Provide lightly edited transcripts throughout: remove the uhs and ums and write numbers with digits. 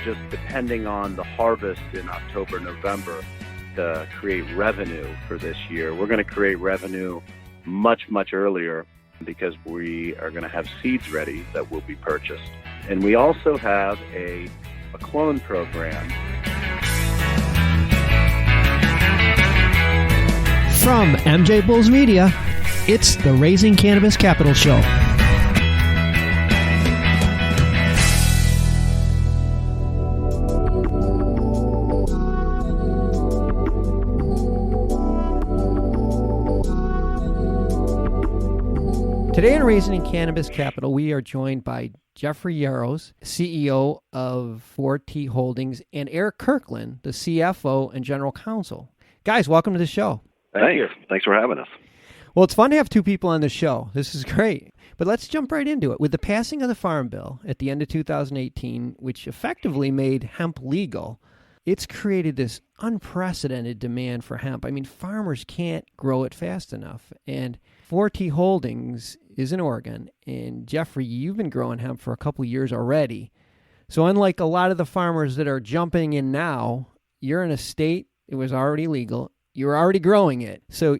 just depending on the harvest in October, November to create revenue for this year. We're going to create revenue much, much earlier because we are going to have seeds ready that will be purchased. And we also have a clone program. From MJBulls Media, it's the Raising Cannabis Capital Show. Today on Raising Cannabis Capital, we are joined by Jeffrey Yarosz, CEO of 4T Holdings, and Eric Kirkland, the CFO and General Counsel. Guys, welcome to the show. Thank you. Thanks for having us. Well, it's fun to have two people on the show. This is great. But let's jump right into it. With the passing of the Farm Bill at the end of 2018, which effectively made hemp legal, it's created this unprecedented demand for hemp. I mean, farmers can't grow it fast enough. And 4T Holdings is in Oregon. And Jeffrey, you've been growing hemp for a couple of years already. So unlike a lot of the farmers that are jumping in now, you're in a state, it was already legal. You're already growing it. So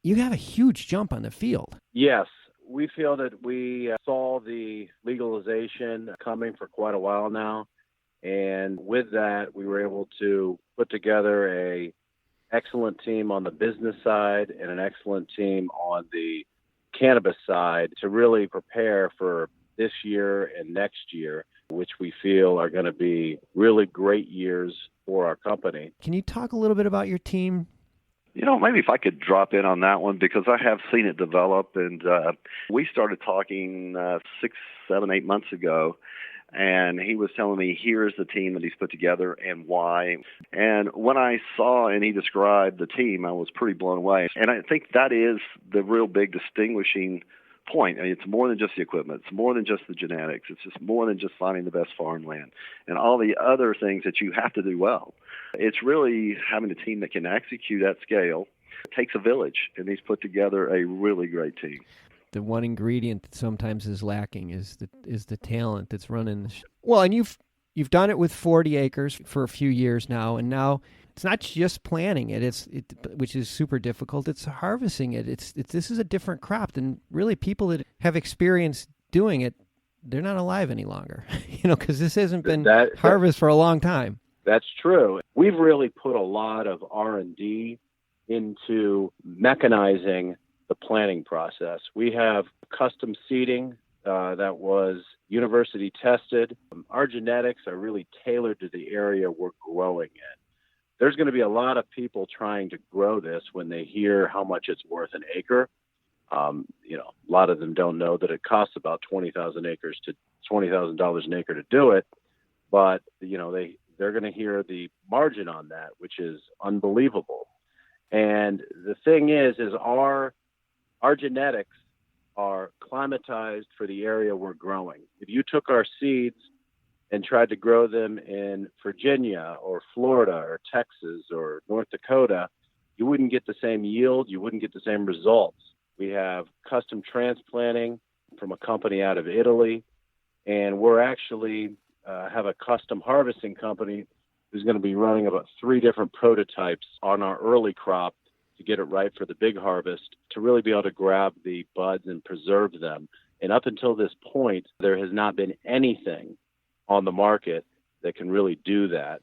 you have a huge jump on the field. Yes. We feel that we saw the legalization coming for quite a while now. And with that, we were able to put together an excellent team on the business side and an excellent team on the cannabis side to really prepare for this year and next year, which we feel are going to be really great years for our company. Can you talk a little bit about your team? Maybe if I could drop in on that one, because I have seen it develop, and we started talking 6, 7, 8 months ago, and he was telling me, here's the team that he's put together and why. And when I saw and he described the team, I was pretty blown away. And I think that is the real big distinguishing point. I mean, it's more than just the equipment. It's more than just the genetics. It's just more than just finding the best farmland and all the other things that you have to do well. It's really having a team that can execute at scale. It takes a village, and he's put together a really great team. The one ingredient that sometimes is lacking is the talent that's running. Well, and you've done it with 40 acres for a few years now, and now it's not just planting it, which is super difficult. It's harvesting it. This is a different crop than really people that have experience doing it. They're not alive any longer, because this hasn't been harvested for a long time. That's true. We've really put a lot of R&D into mechanizing the planting process. We have custom seeding that was university tested. Our genetics are really tailored to the area we're growing in. There's going to be a lot of people trying to grow this when they hear how much it's worth an acre. A lot of them don't know that it costs about $20,000 an acre to do it, but they're going to hear the margin on that, which is unbelievable. And the thing is our genetics are climatized for the area we're growing. If you took our seeds and tried to grow them in Virginia or Florida or Texas or North Dakota, you wouldn't get the same yield. You wouldn't get the same results. We have custom transplanting from a company out of Italy, and we're actually have a custom harvesting company who's going to be running about 3 different prototypes on our early crop to get it right for the big harvest, to really be able to grab the buds and preserve them. And up until this point, there has not been anything on the market that can really do that.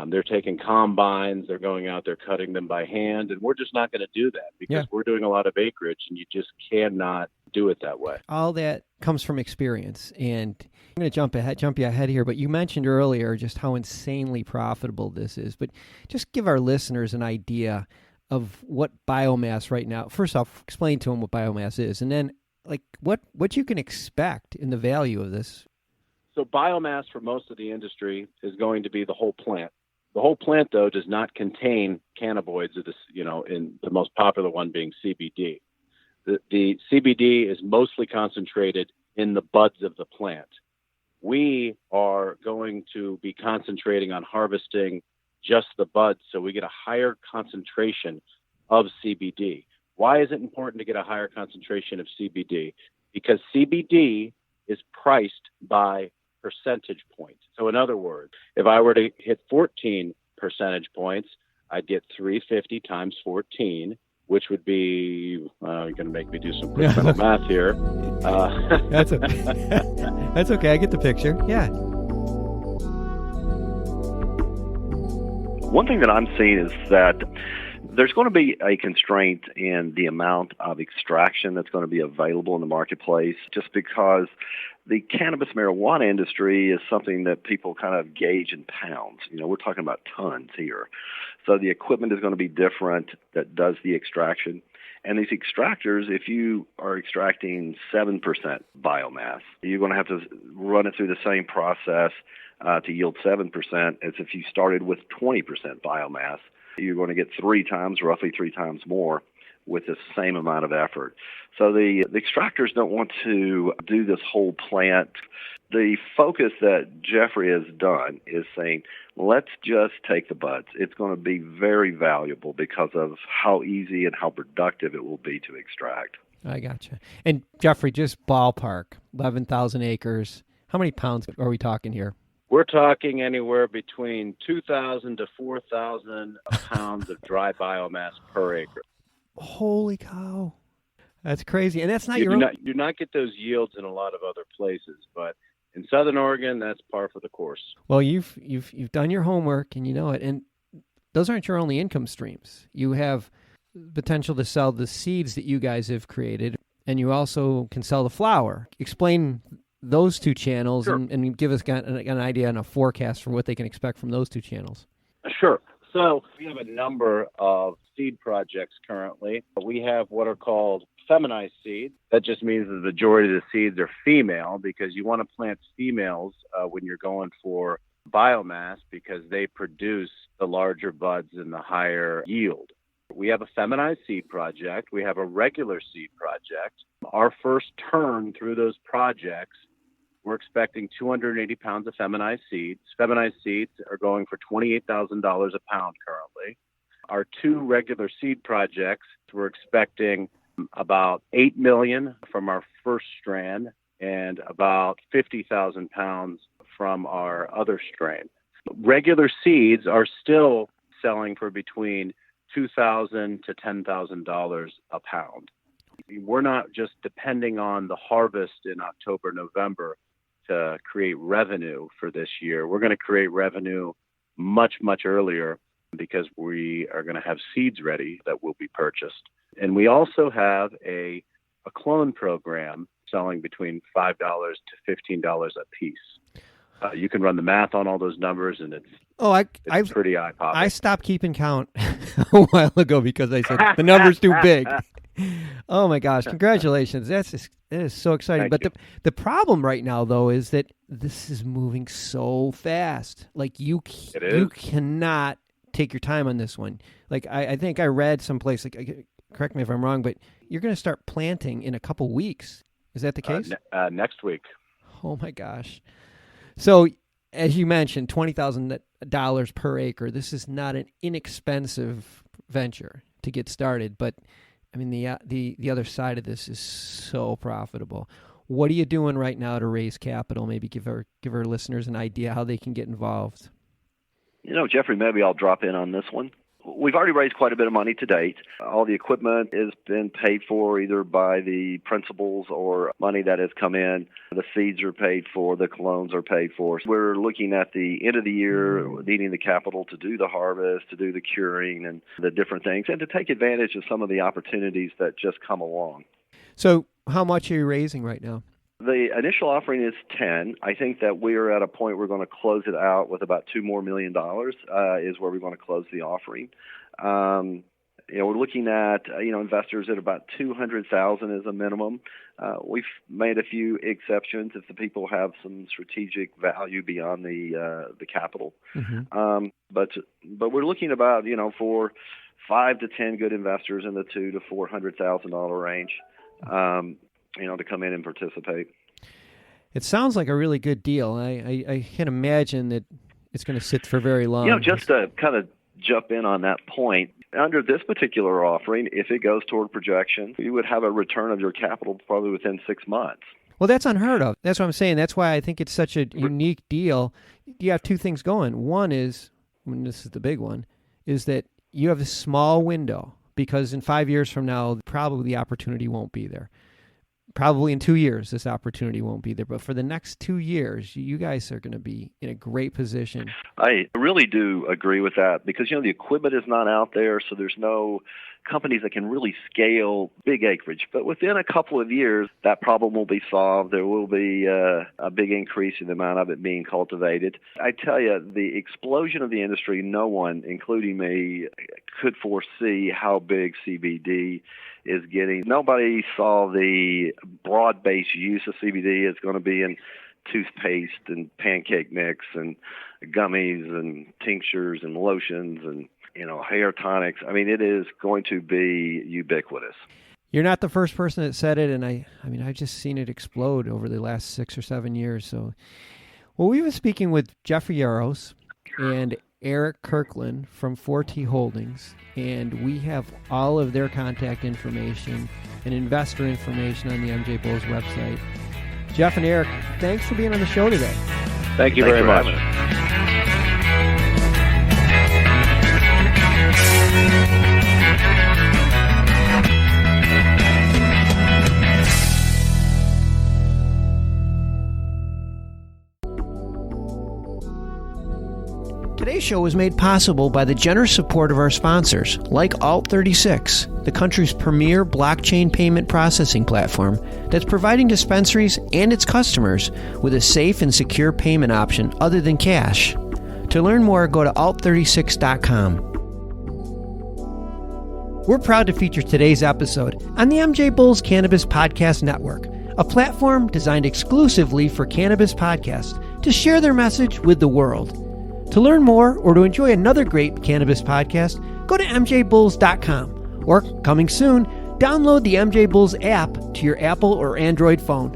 They're taking combines, they're going out, they're cutting them by hand, and we're just not going to do that because we're doing a lot of acreage, and you just cannot do it that way. All that comes from experience, and I'm going to jump you ahead here, but you mentioned earlier just how insanely profitable this is. But just give our listeners an idea of what biomass right now. First off, explain to them what biomass is, and then what you can expect in the value of this. So biomass for most of the industry is going to be the whole plant. The whole plant, though, does not contain cannabinoids, in the most popular one being CBD. The CBD is mostly concentrated in the buds of the plant. We are going to be concentrating on harvesting just the buds, so we get a higher concentration of CBD. Why is it important to get a higher concentration of CBD? Because CBD is priced by percentage points. So in other words, if I were to hit 14 percentage points, I'd get 350 times 14, which would be, you're going to make me do some quick mental math here. That's okay. That's okay. I get the picture. Yeah. One thing that I'm seeing is that there's going to be a constraint in the amount of extraction that's going to be available in the marketplace, just because the cannabis marijuana industry is something that people kind of gauge in pounds. We're talking about tons here. So the equipment is going to be different that does the extraction. And these extractors, if you are extracting 7% biomass, you're going to have to run it through the same process to yield 7% as if you started with 20% biomass. You're going to get roughly three times more with the same amount of effort. So the extractors don't want to do this whole plant. The focus that Jeffrey has done is saying, let's just take the buds. It's going to be very valuable because of how easy and how productive it will be to extract. I gotcha. And Jeffrey, just ballpark, 11,000 acres. How many pounds are we talking here? We're talking anywhere between 2,000 to 4,000 pounds of dry biomass per acre. Holy cow. That's crazy. And that's not You do not get those yields in a lot of other places, but in Southern Oregon, that's par for the course. Well, you've done your homework and you know it. And those aren't your only income streams. You have potential to sell the seeds that you guys have created, and you also can sell the flower. Explain those two channels. Sure. and give us an idea and a forecast for what they can expect from those two channels. Sure. So we have a number of seed projects currently. We have what are called feminized seeds. That just means the majority of the seeds are female, because you want to plant females when you're going for biomass, because they produce the larger buds and the higher yield. We have a feminized seed project. We have a regular seed project. Our first turn through those projects, we're expecting 280 pounds of feminized seeds. Feminized seeds are going for $28,000 a pound currently. Our two regular seed projects, we're expecting about $8 million from our first strand and about 50,000 pounds from our other strain. Regular seeds are still selling for between $2,000 to $10,000 a pound. We're not just depending on the harvest in October, November to create revenue for this year. We're going to create revenue much, much earlier, because we are going to have seeds ready that will be purchased. And we also have a clone program selling between $5 to $15 a piece. You can run the math on all those numbers, and it's pretty eye-popping. I stopped keeping count a while ago because I said the number's too big. Oh my gosh! Congratulations! That is so exciting. But the problem right now, though, is that this is moving so fast. Like you cannot take your time on this one. Like I think I read someplace. Like, correct me if I'm wrong, but you're going to start planting in a couple weeks. Is that the case? Next week. Oh my gosh! So, as you mentioned, $20,000 per acre. This is not an inexpensive venture to get started, but I mean the other side of this is so profitable. What are you doing right now to raise capital? Maybe give our listeners an idea how they can get involved. Jeffrey, maybe I'll drop in on this one. We've already raised quite a bit of money to date. All the equipment has been paid for either by the principals or money that has come in. The seeds are paid for. The clones are paid for. We're looking at the end of the year, needing the capital to do the harvest, to do the curing and the different things, and to take advantage of some of the opportunities that just come along. So how much are you raising right now? The initial offering is 10. I think that we're at a point we're going to close it out with about $2 more million is where we're going to close the offering. We're looking at investors at about 200,000 as a minimum. We've made a few exceptions if the people have some strategic value beyond the capital. Mm-hmm. But we're looking about for 5 to 10 good investors in the $200,000 to $400,000 range. To come in and participate. It sounds like a really good deal. I can't imagine that it's going to sit for very long. Just to kind of jump in on that point, under this particular offering, if it goes toward projection, you would have a return of your capital probably within 6 months. Well, that's unheard of. That's what I'm saying. That's why I think it's such a unique deal. You have two things going. One is, and this is the big one, is that you have a small window because in 5 years from now, probably the opportunity won't be there. Probably in 2 years, this opportunity won't be there. But for the next 2 years, you guys are going to be in a great position. I really do agree with that because, the equipment is not out there, so there's no companies that can really scale big acreage. But within a couple of years, that problem will be solved. There will be a big increase in the amount of it being cultivated. I tell you, the explosion of the industry, no one, including me, could foresee how big CBD is getting. Nobody saw the broad-based use of CBD is going to be in toothpaste and pancake mix and gummies and tinctures and lotions and hair tonics. I mean, it is going to be ubiquitous. You're not the first person that said it, and I've just seen it explode over the last 6 or 7 years. So, well, we were speaking with Jeffrey Yarosz and Eric Kirkland from 4T Holdings, and we have all of their contact information and investor information on the MJBulls website. Jeff and Eric, thanks for being on the show today. Thank you very much. Today's show was made possible by the generous support of our sponsors, like Alt36, the country's premier blockchain payment processing platform that's providing dispensaries and its customers with a safe and secure payment option other than cash. To learn more, go to alt36.com. We're proud to feature today's episode on the MJBulls Cannabis Podcast Network, a platform designed exclusively for cannabis podcasts to share their message with the world. To learn more or to enjoy another great cannabis podcast, go to MJBulls.com or, coming soon, download the MJBulls app to your Apple or Android phone.